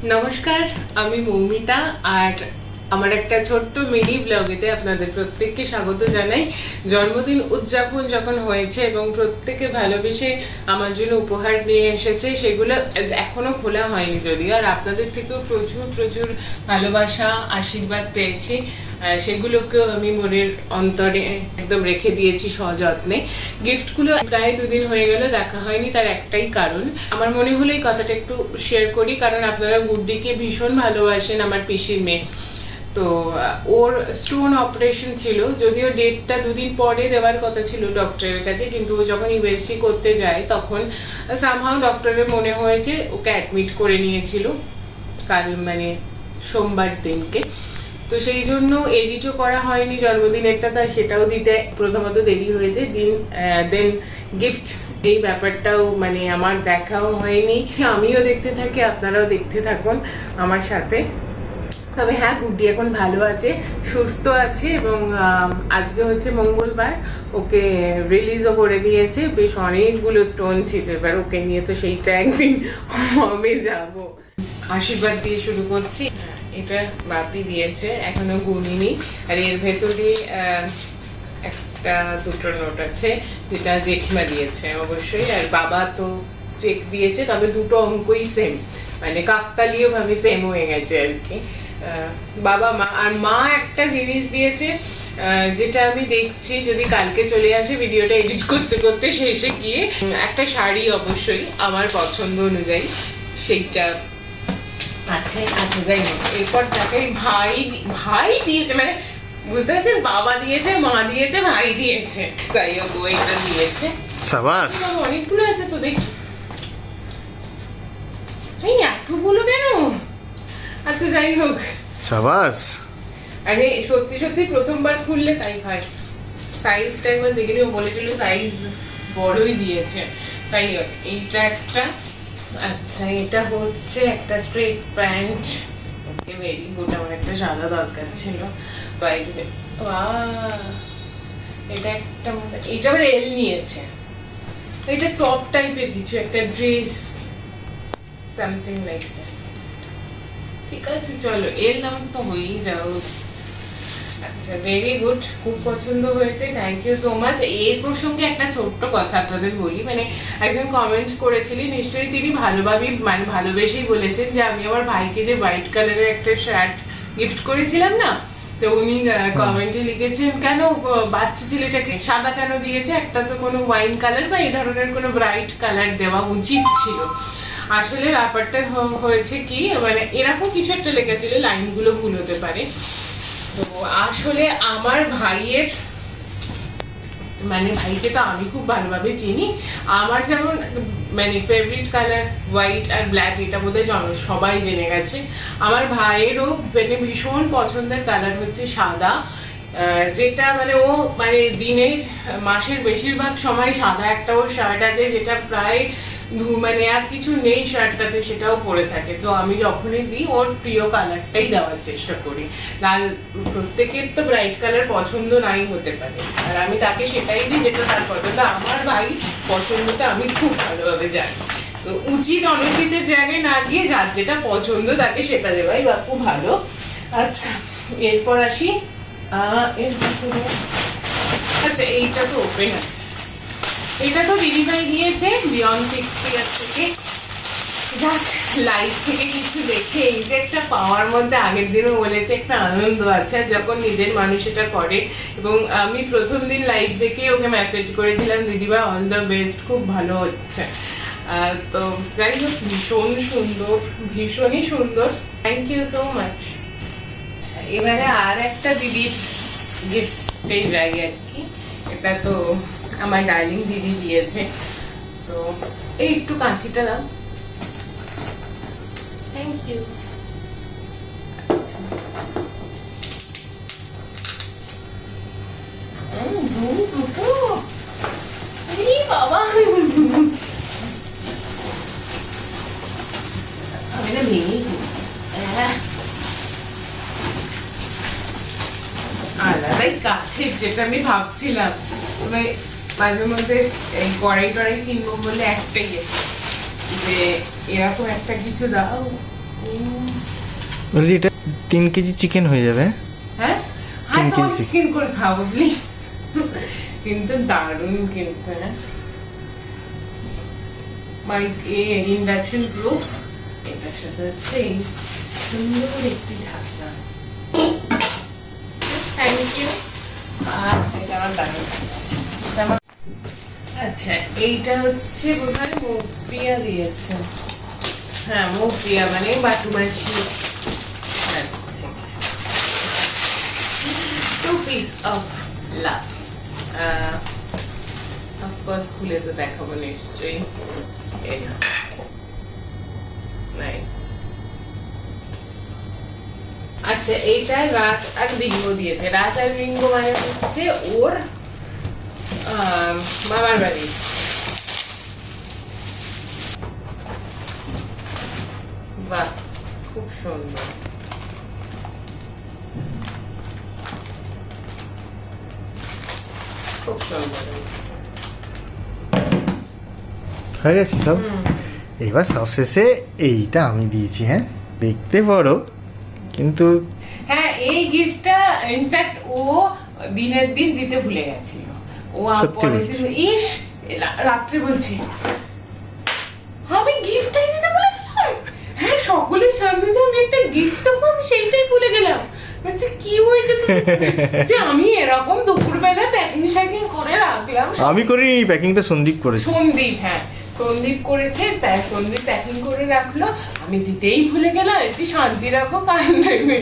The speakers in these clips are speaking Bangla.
নমস্কার, আমি মৌমিতা আর আমার একটা ছোট্ট মিনি ব্লগেতে আপনাদের প্রত্যেককে স্বাগত জানাই। জন্মদিন উদযাপন যখন হয়েছে এবং প্রত্যেকে ভালোবেসে আমার জন্য উপহার নিয়ে এসেছে, সেগুলো এখনো খোলা হয়নি যদিও, আর আপনাদের থেকেও প্রচুর প্রচুর ভালোবাসা আশীর্বাদ পেয়েছি। সেগুলোকেও আমি মনের অন্তরে একদম রেখে দিয়েছি সযত্নে। গিফটগুলো প্রায় 2 দিন হয়ে গেল দেখা হয়নি, তার একটাই কারণ। আমার মনে হলো এই কথাটা একটু শেয়ার করি, কারণ আপনারা গুড্ডিকে ভীষণ ভালোবাসেন, আমার পিসির মেয়ে। তো ওর স্টোন অপারেশন ছিল, যদিও ডেটটা 2 দিন পরে দেওয়ার কথা ছিল ডক্টরের কাছে, কিন্তু ও যখন ইউএসজি করতে যায় তখন সামহাউ ডক্টরের মনে হয়েছে ওকে অ্যাডমিট করে নিয়েছিল কাল, মানে সোমবার দিনকে। তো সেই জন্য এডিটও করা হয়নি জন্মদিনেরটা, তা সেটাও দিতে প্রথমত দেরি হয়েছে। দেন গিফট এই ব্যাপারটাও মানে আমার দেখাও হয়নি। আমিও দেখতে থাকি, আপনারাও দেখতে থাকুন আমার সাথে। তবে হ্যাঁ, গুড্ডি এখন ভালো আছে, সুস্থ আছে, এবং আজকে হচ্ছে মঙ্গলবার, ওকে রিলিজও করে দিয়েছে। বেশ অনেকগুলো স্টোন ছিল, এবার ওকে নিয়ে তো সেইটা একদিন আমি যাব। আশীর্বাদ দিয়ে শুরু করছি। এটা বাপি দিয়েছে, এখনো গুনিনি। আর এর ভেতরে একটা দুটো নোট আছে, যেটা জেঠিমা দিয়েছে অবশ্যই। আর বাবা তো চেক দিয়েছে, তবে দুটো অঙ্কই সেম, মানে কাকতালীয় ভাবে সেম হয়ে গেছে আর কি। বাবা মা আর মা একটা জিনিস দিয়েছে, যেটা আমি দেখছি যদি কালকে চলে আসে ভিডিওটা এডিট করতে করতে শেষে গিয়ে। একটা শাড়ি অবশ্যই আমার পছন্দ অনুযায়ী, সেইটা আছে। আচ্ছা যাই হোক, এরপর তাকে ভাই ভাই দিয়েছে, মানে বুঝতে পারছেন, বাবা দিয়েছে, মা দিয়েছে, ভাই দিয়েছে। যাই হোক, ও এটা দিয়েছে। সাবাস, অনেকগুলো আছে তো, দেখি এতগুলো কেন? আচ্ছা যাই হোক, সাবাস। আরে সত্যি সত্যি প্রথমবার খুললে তাই হয়। সাইজটা একবার দেখে নিও, বলেছিল সাইজ বড়ই দিয়েছে। তাই হোক, এইটা একটা। আচ্ছা, এটা হচ্ছে একটা স্ট্রেট প্যান্ট। ওকে, ভেরি গুড। আমার একটা সাদা দরকার ছিল বাইরে। এটা একটা, এটা আবার এল নিয়েছে। এটা টপ টাইপের কিছু একটা ড্রেস, সামথিং লাইক দ্যাট। ঠিক আছে, চলো, এর নাম তো হয়েই যাও। আচ্ছা, ভেরি গুড, খুব পছন্দ হয়েছে, থ্যাংক ইউ সো মাচ। এর প্রসঙ্গে একটা ছোট্ট কথা আপনাদের বলি, মানে একজন কমেন্ট করেছিলেন, নিশ্চয়ই তিনি ভালোভাবেই মানে ভালোবেসেই বলেছেন, যে আমি আমার ভাইকে যে হোয়াইট কালারের একটা শার্ট গিফট করেছিলাম না, তো উনি কমেন্টে লিখেছেন, কেন বাচ্চা ছেলেটাকে সাদা কেন দিয়েছে, একটা তো কোনো ওয়াইন কালার বা এই ধরনের কোনো ব্রাইট কালার দেওয়া উচিত ছিল। আসলে ব্যাপারটা হয়েছে কি, মানে এরকম কিছু একটা লেখা ছিল, লাইনগুলো ভুল হতে পারে। তো আসলে আমার ভাইয়ের, মানে ভাইকে তো আমি খুব ভালোভাবে চিনি। আমার যেমন মানে ফেভারিট কালার হোয়াইট আর ব্ল্যাক, এটা বোধহয় সবাই জেনে গেছে। আমার ভাইয়েরও মানে ভীষণ পছন্দের কালার হচ্ছে সাদা, যেটা মানে ও মানে দিনের মাসের বেশিরভাগ সময় সাদা একটা ওর শার্ট আছে, যেটা প্রায় মানে আর কিছু নেই শার্টটাতে, সেটাও পরে থাকে। তো আমি যখনই দিই ওর প্রিয় কালারটাই দেওয়ার চেষ্টা করি। লাল, প্রত্যেকের তো ব্রাইট কালার পছন্দ নাই হতে পারে, আর আমি তাকে সেটাই দিই যেটা তার পছন্দ। আমার ভাই পছন্দটা আমি খুব ভালোভাবে জানি, তো উচিত অনুচিতের জায়গায় না গিয়ে যার যেটা পছন্দ তাকে সেটা দেওয়াই বা খুব ভালো। আচ্ছা, এরপর আসি। আচ্ছা, এইটা তো ওপেন আছে, এটা তো দিদিভাই দিয়েছে বিয়ন্ড 60 ইয়ার থেকে। যাক, লাইফ থেকে কিছু দেখে এই যে একটা পাওয়ার মধ্যে, আগের দিনও বলেছে, একটা আনন্দ আছে যখন নিজের মানুষ এটা করে। এবং আমি প্রথম দিন লাইভ দেখে ওকে মেসেজ করেছিলাম, দিদিভাই অল দ্য বেস্ট, খুব ভালো হচ্ছে। তো যাই হোক, ভীষণ সুন্দর, ভীষণই সুন্দর, থ্যাংক ইউ সো মাচ। এবারে আর একটা দিদির গিফট যাই আর কি। এটা তো আমার ডার্লিং দিদি দিয়েছে, তো এই একটু কাঁচিটা দাও, থ্যাংক ইউ। দুটো বাবা, আমি না ভেঙে আলাদাই কাঠের, যেটা আমি ভাবছিলাম মাঝে মধ্যে এই কড়াই টড়াই কিনবো বলে একটাই, যে এরকম একটা কিছু দাও। বলছি এটা 3 কেজি চিকেন হয়ে যাবে। হ্যাঁ তিন হ্যাঁ তোমার কেজি। চিকেন করে খাবো প্লিজ। কিন্তু দারুণ কিন্তু হ্যাঁ মাই ইন্ডাকশন প্রুফ। এটার সাথে হচ্ছে এই সুন্দর একটি ঢাকনা। Thank you. আর এটা আমার দারুণ এটা আমার। আচ্ছা এইটা হচ্ছে বোধহয় মুপ্রিয়া দিয়েছে। হ্যাঁ মুপ্রিয়া মানে বাটু মাসি। Two piece of love. Of course খুলে তো দেখাবো নিশ্চয়ই। নাইস। আচ্ছা এইটা রাজ আর বিঙ্গো দিয়েছে। রাজ আর বিঙ্গো মানে হচ্ছে ওর মামার বাড়ি। বাহ খুব সুন্দর। খুব সুন্দর। হয়ে গেছে সব। এবার সবশেষে এইটা আমি দিয়েছি। হ্যাঁ দেখতে বড় কিন্তু হ্যাঁ এই গিফটটা ইনফ্যাক্ট ও দিনের দিন দিতে ভুলে গেছিল। ও সত্যি পরে বলছি। ইস রাত্রে বলছে আমি গিফটটাই দিতে ভুলে গেলাম। হ্যাঁ সকলের সামনে যে আমি একটা গিফট দেবো আমি সেইটাই ভুলে গেলাম। বলছে কি হয়েছে যে আমি এরকম দুপুরবেলা প্যাকিং শ্যাকিং করে রাখলাম। আমি করিনি, প্যাকিংটা সন্দীপ করেছে। সন্দীপ হ্যাঁ সন্দীপ করেছে। সন্দীপ প্যাকিং করে রাখলো আমি দিতেই ভুলে গেলাম। একটু শান্তি রাখো কাল দেবে।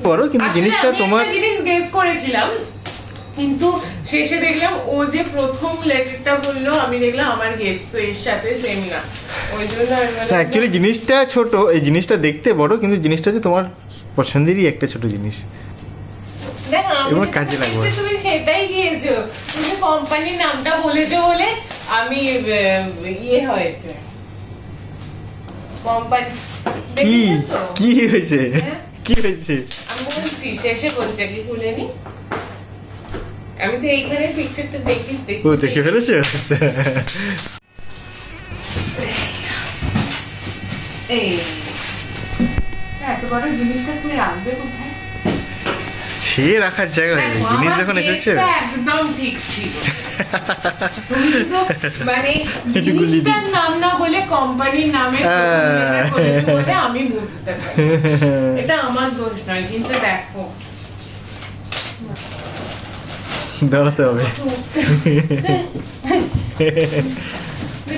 বড় কিন্তু জিনিসটা তোমার জিনিস গেস করেছিলাম কিন্তু শেষে দেখলাম ও যে প্রথম লেটারটা বললো আমি দেখলাম আমার গেস তো এর সাথে সেম না। ওই জন্য অ্যাকচুয়ালি জিনিসটা ছোট, এই জিনিসটা দেখতে বড় কিন্তু জিনিসটা হচ্ছে তোমার পছন্দেরই একটা ছোট জিনিস। এবার কাজে লাগবে। তুমি সেটাই গিয়েছো, তুমি কোম্পানির নামটা বলেছো বলে আমি ইয়ে হয়েছে কোম্পানি। কি কি হয়েছে? কি হয়েছে আমি বলছি শেষে বলছি কি খুলেনি। আমি তো এইখানে পিকচারটা দেখি। ও দেখে ফেলেছে। আচ্ছা এই এত বড় জিনিসটা তুমি রাখবে কোথায়? সে রাখার জায়গা নেই, জিনিস যখন এসেছে একদম ঠিক ছিল। তুমি তো মানে এটুকু লিখে জিনিসটার দিচ্ছি। নাম না বলে কোম্পানির নামে করেছো বলে আমি বুঝতে পারি। এটা আমার দোষ নয় কিন্তু দেখো দাঁড়াতে হবে।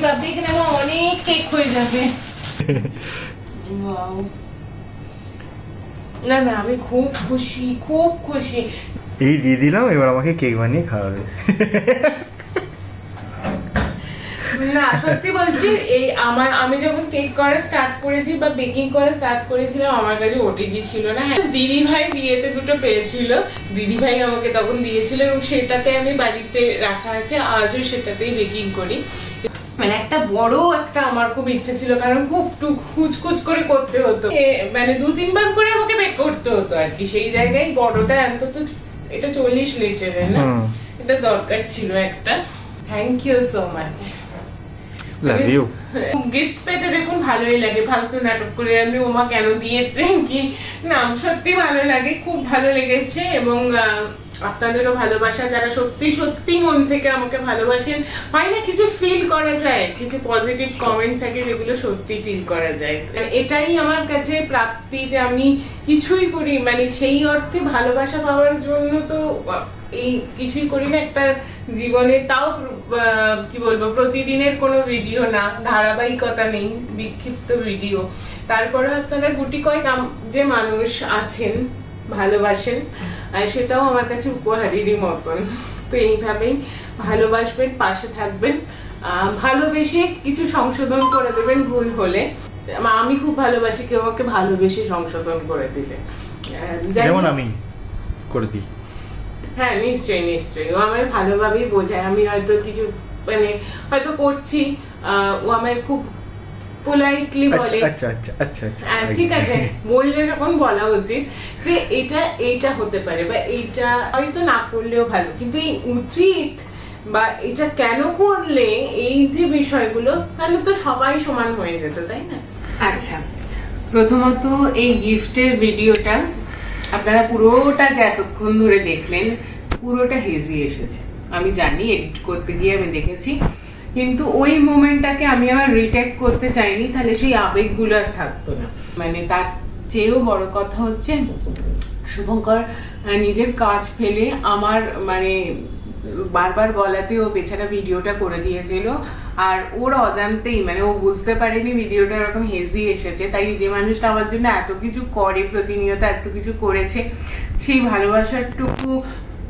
বাপরে এখানে আমার অনেক কেক হয়ে যাবে। Wow. না না আমি খুব খুশি খুব খুশি। এই দিয়ে দিলাম, এবার আমাকে কেক বানিয়ে খাওয়াবে। না সত্যি বলছি এই আমি যখন কেক করা স্টার্ট করেছি বা বেকিং করা স্টার্ট করেছিলাম আমার কাছে ওটিজি ছিল না। হ্যাঁ দিদি ভাই বিয়েতে দুটো পেয়েছিল, দিদি ভাই আমাকে তখন দিয়েছিল এবং সেটাতে আমি বাড়িতে রাখা আছে, আজও সেটাতেই বেকিং করি। মানে একটা বড় একটা আমার খুব ইচ্ছে ছিল কারণ খুব খুচখুচ করে করতে হতো, মানে 2-3 বার করে আমাকে বেক করতে হতো আর কি। সেই জায়গায় বড়টা অন্তত এটা 40 লিটারের না, এটা দরকার ছিল একটা। Thank you so much. Love you. Gift পেতে দেখুন ভালোই লাগে, ফালতু নাটক করে আমি ওমা কেন দিয়েছে কি নাম, সত্যি ভালো লাগে, খুব ভালো লেগেছে। এবং আপনাদেরও ভালোবাসা, যারা সত্যি সত্যি মন থেকে আমাকে ভালোবাসেন, হয় না কিছু ফিল করা যায়, কিছু পজিটিভ কমেন্ট থাকে যেগুলো সত্যি ফিল করা যায়। এটাই আমার কাছে প্রাপ্তি যে আমি কিছুই করি মানে সেই অর্থে ভালোবাসা পাওয়ার জন্য তো এই কিছুই করি না একটা জীবনে, তাও কি বলবো প্রতিদিনের কোনো ভিডিও না, ধারাবাহিকতা নেই, বিক্ষিপ্ত ভিডিও। তারপরে আপনারা গুটি কয়েক যে মানুষ আছেন ভালোবাসেন, সেটাও আমার কাছে উপহারেরই মতন। তো এইভাবেই ভালোবাসবেন, পাশে থাকবেন, ভালোবেসে কিছু সংশোধন করে দেবেন ভুল হলে। আমি খুব ভালোবাসি কেউ আমাকে ভালোবেসে সংশোধন করে দিলে, যেমন আমি করে দিই। হ্যাঁ নিশ্চয়ই নিশ্চয়ই, ও আমায় ভালোভাবেই বোঝায়। আমি হয়তো কিছু মানে হয়তো করছি, ও আমায় খুব পোলাইটলি বলে আচ্ছা আচ্ছা আচ্ছা আচ্ছা ঠিক আছে বললে যখন বলা উচিত যে এইটা হতে পারে বা এইটা হয়তো না করলেও ভালো, কিন্তু এই উচিত বা এটা কেন করলে এই যে বিষয়গুলো, তাহলে তো সবাই সমান হয়ে যেত, তাই না? আচ্ছা প্রথমত এই গিফটের ভিডিওটা আপনারা পুরোটা যে এতক্ষণ ধরে দেখলেন পুরোটা হেজি এসেছে। আমি জানি, এডিট করতে গিয়ে আমি দেখেছি, কিন্তু ওই মোমেন্টটাকে আমি আবার রিটেক করতে চাইনি, তাহলে সেই আবেগগুলো আর থাকতো না। মানে তার চেয়েও বড় কথা হচ্ছে শুভঙ্কর নিজের কাজ ফেলে আমার মানে বারবার বলাতে ও বেচারা ভিডিওটা করে দিয়েছিল, আর ওর অজান্তেই মানে ও বুঝতে পারেনি ভিডিওটা এরকম হেজি এসেছে। তাই যে মানুষটা আমার জন্য এত কিছু করে, প্রতিনিয়ত এত কিছু করেছে, সেই ভালোবাসারটুকু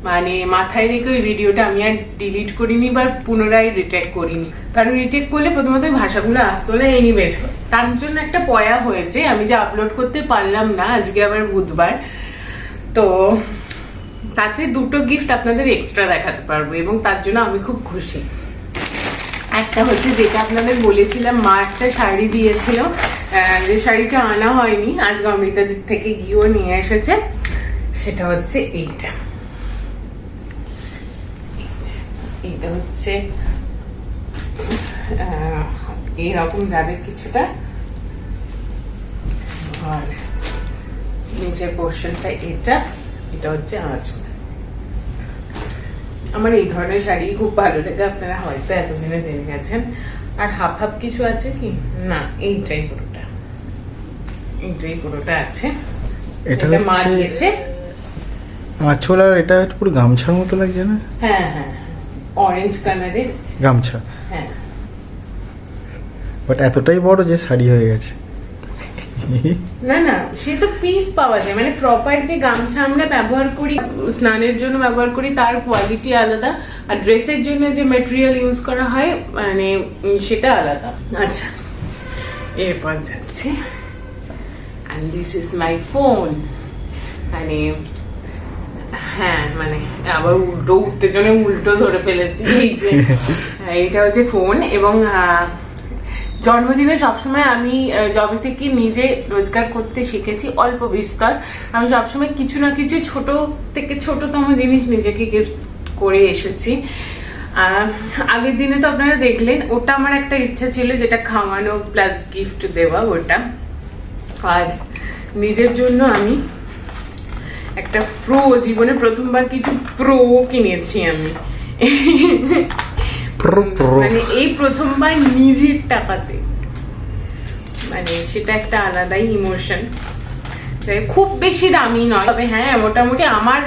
মানে মাথায় রেখে ওই ভিডিওটা আমি আর ডিলিট করিনি বা পুনরায় রিটেক করিনি, কারণ রিটেক করলে প্রথমত ওই ভাষাগুলো আসতো না, এনিওয়েজ তার জন্য একটা পয়া হয়েছে। আমি যে আপলোড করতে পারলাম না, আজকে আবার বুধবার, তো তাতে দুটো গিফট আপনাদের এক্সট্রা দেখাতে পারবো এবং তার জন্য আমি খুব খুশি। একটা হচ্ছে যেটা আপনাদের বলেছিলাম, মা একটা শাড়ি দিয়েছিল, যে শাড়িটা আনা হয়নি, আজকে অমৃতা দিক থেকে গিয়েও নিয়ে এসেছে, সেটা হচ্ছে এইটা। এটা হচ্ছে এইরকম যাবে কিছুটা, আর নিচের পোর্শনটা এটা হচ্ছে আঁচল। আমার এই ধরনের শাড়ি খুব ভালো লাগে, আপনারা হয়তো এতদিনে জেনে গেছেন। আর হাফ হাফ কিছু আছে কি না, এইটাই পুরোটা আছে। এটা মা দিয়েছে আঁচল, আর এটা পুরো গামছার মতো লাগছে না? হ্যাঁ হ্যাঁ, অরেঞ্জ কালারের গামছা। হ্যাঁ, বাট এতটাই বড় যে শাড়ি হয়ে গেছে। না না, সে তো পিস পাওয়া যায়, মানে প্রপার যে গামছা আমরা ব্যবহার করি, স্নানের জন্য ব্যবহার করি, তার কোয়ালিটি আলাদা, আর ড্রেসের জন্য যে ম্যাটেরিয়াল ইউজ করা হয় মানে সেটা আলাদা। আচ্ছা, এরপর যাচ্ছে, and this is my phone। মানে হ্যাঁ, মানে আবার উত্তেজনে উল্টো ধরে ফেলেছি। এই যে এইটা হচ্ছে ফোন, এবং জন্মদিনে সবসময় আমি যবে থেকে নিজে রোজগার করতে শিখেছি অল্প বিস্তর, আমি সবসময় কিছু না কিছু ছোট থেকে ছোটতম জিনিস নিজেকে গিফট করে এসেছি। আগের দিনে তো আপনারা দেখলেন, ওটা আমার একটা ইচ্ছা ছিল, যেটা খাওয়ানো প্লাস গিফট দেওয়া ওটা। আর নিজের জন্য আমি একটা প্রো, জীবনে প্রথমবার কিছু প্রো কিনেছি আমি, মানে এই প্রথমবার নিজের টাকাতে, মানে সেটা একটা আলাদাই ইমোশন। খুব বেশি দামি নয়, তবে হ্যাঁ মোটামুটি আমার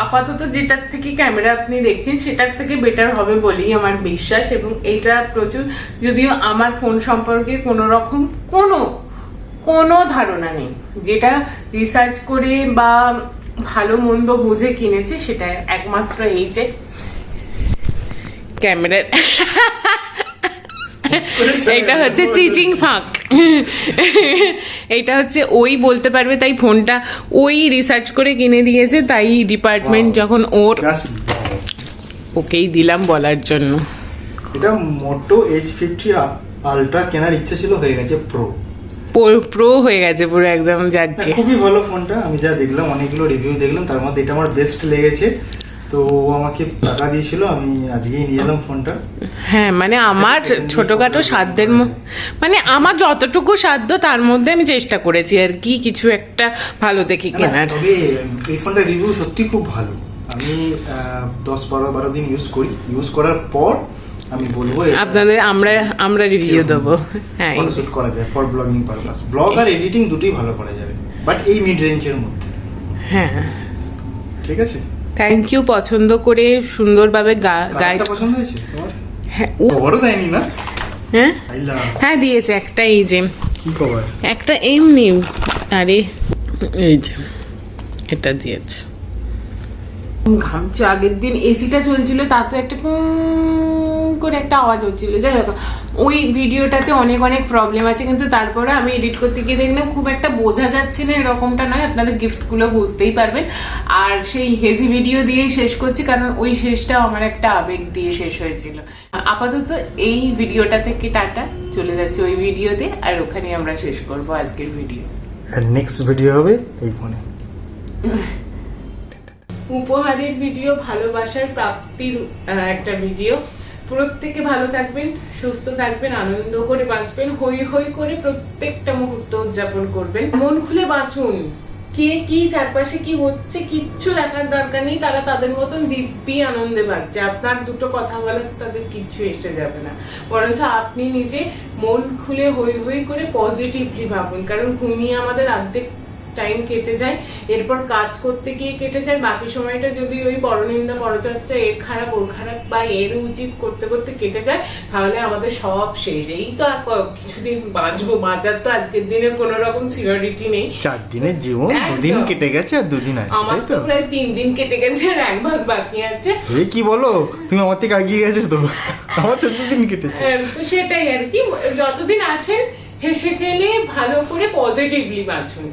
আপাতত যেটার থেকে ক্যামেরা আপনি দেখছেন সেটার থেকে বেটার হবে বলেই আমার বিশ্বাস। এবং এটা প্রচুর, যদিও আমার ফোন সম্পর্কে কোনো রকম কোনো ধারণা নেই, যেটা রিসার্চ করে বা ভালো মন্দ বুঝে কিনেছে সেটা একমাত্র এই যে ক্যামেরার এইটা হচ্ছে চিচিং ফাঁক, এইটা হচ্ছে ওই বলতে পারবে, তাই ফোনটা ওই রিসার্চ করে কিনে দিয়েছে, তাই ডিপার্টমেন্ট যখন ওকেই দিলাম বলার জন্য। এটা মোটো H50 আলট্রা কেনার ইচ্ছে ছিল, হয়ে গেছে প্রো হয়ে গেছে পুরো একদম। যাকে খুবই ভালো ফোনটা, আমি যা দেখলাম অনেকগুলো রিভিউ দেখলাম, তার মধ্যে এটা আমার বেস্ট লেগেছে। তো আমাকে টাকা দিয়েছিল, আমি আজকেই নিয়ে এলাম ফোনটা। হ্যাঁ, মানে আমার ছোটখাটো সাধ্যের মানে আমার যতটুকু সাধ্য তার মধ্যে আমি চেষ্টা করেছি আর কি, কিছু একটা ভালো দেখি কেনার। তবে এই ফোনটা রিভিউ সত্যি খুব ভালো। আমি 10-12 দিন ইউজ করার পর আমি বলবো আপনাদের আমরা রিভিউ দেবো। হ্যাঁ, শুট করা যায় ফর ব্লগিং পারপাস, ব্লগ আর এডিটিং দুটোই ভালো করা যাবে, বাট এই মিড রেঞ্জের মধ্যে। হ্যাঁ, ঠিক আছে, থ্যাংক ইউ। পছন্দ করে সুন্দরভাবে গাইড পছন্দ হয়েছে তোমার? হ্যাঁ, বড় দেয়নি না? হ্যাঁ হ্যাঁ দিয়েছে একটা, এই যে কি কভার, একটা এমনি, আরে এই যে এটা দিয়েছে। ঘামছে, আগের দিন এসিটা চলছিল, তা তো একটা করে একটা আওয়াজ হচ্ছিল। যাই হোক, ওই ভিডিওটাতে অনেক প্রবলেম আছে, কিন্তু তারপরে আমি এডিট করতে গিয়ে দেখলাম খুব একটা বোঝা যাচ্ছে না, এরকমটা নয়, আপনাদের গিফটগুলো বুঝতেই পারবেন। আর সেই হেজি ভিডিও দিয়েই শেষ করছি, কারণ ওই শেষটাও আমার একটা আবেগ দিয়ে শেষ হয়েছিল। আপাতত এই ভিডিওটা থেকে টাটা, চলে যাচ্ছে ওই ভিডিওতে, আর ওখানে আমরা শেষ করব আজকের ভিডিও। আর নেক্সট ভিডিও হবে এই ফোনে, উপহারের ভিডিও, ভালোবাসার প্রাপ্তির একটা ভিডিও। প্রত্যেকে ভালো থাকবেন, সুস্থ থাকবেন, আনন্দ করে বাঁচবেন, হই হই করে প্রত্যেকটা মুহূর্ত উদযাপন করবেন। মন খুলে বাঁচুন। কে কি চারপাশে কি হচ্ছে কিচ্ছু দেখার দরকার নেই, তারা তাদের মতন দিব্যি আনন্দে বাঁচছে। আপনার দুটো কথা বলে তাদের কিচ্ছু এসে যাবে না, বরঞ্চ আপনি নিজে মন খুলে হই হই করে পজিটিভলি ভাবুন। কারণ ঘুমিয়ে আমাদের অর্ধেক টাইম কেটে যায়, এরপর কাজ করতে গিয়ে কেটে যায়, বাকি সময়টা যদি ওই পরনিন্দা পরচর্চা, এর খারাপ ওর খারাপ বা এর উচিত করতে করতে কেটে যায়, তাহলে আমাদের সব শেষ। এই তো আর কিছুদিন বাঁচবো, বাঁচার তো আজকের দিনে কোনো রকম সিকিউরিটি নেই। 4 দিনের জীবন, 2 দিন কেটে গেছে আর 2 দিন আছে, আমার তাই তো তো? প্রায় 3 দিন কেটে গেছে আর 1 ভাগ বাকি আছে। এই কি বলো, তুমি আমার থেকে এগিয়ে গেছো তো। আমার তো 2 দিন কেটেছে। তো সেটাই আর কি, যতদিন আছেন হেসে খেলে ভালো করে পজিটিভলি বাঁচুন।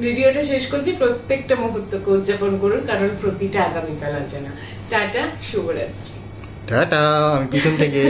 ভিডিওটা শেষ করছি, প্রত্যেকটা মুহূর্তকে উদযাপন করুন, কারণ প্রতিটা আগামীকাল আছে না। টাটা, শুভরাত্রি। টাটা, আমি পিছন থেকে।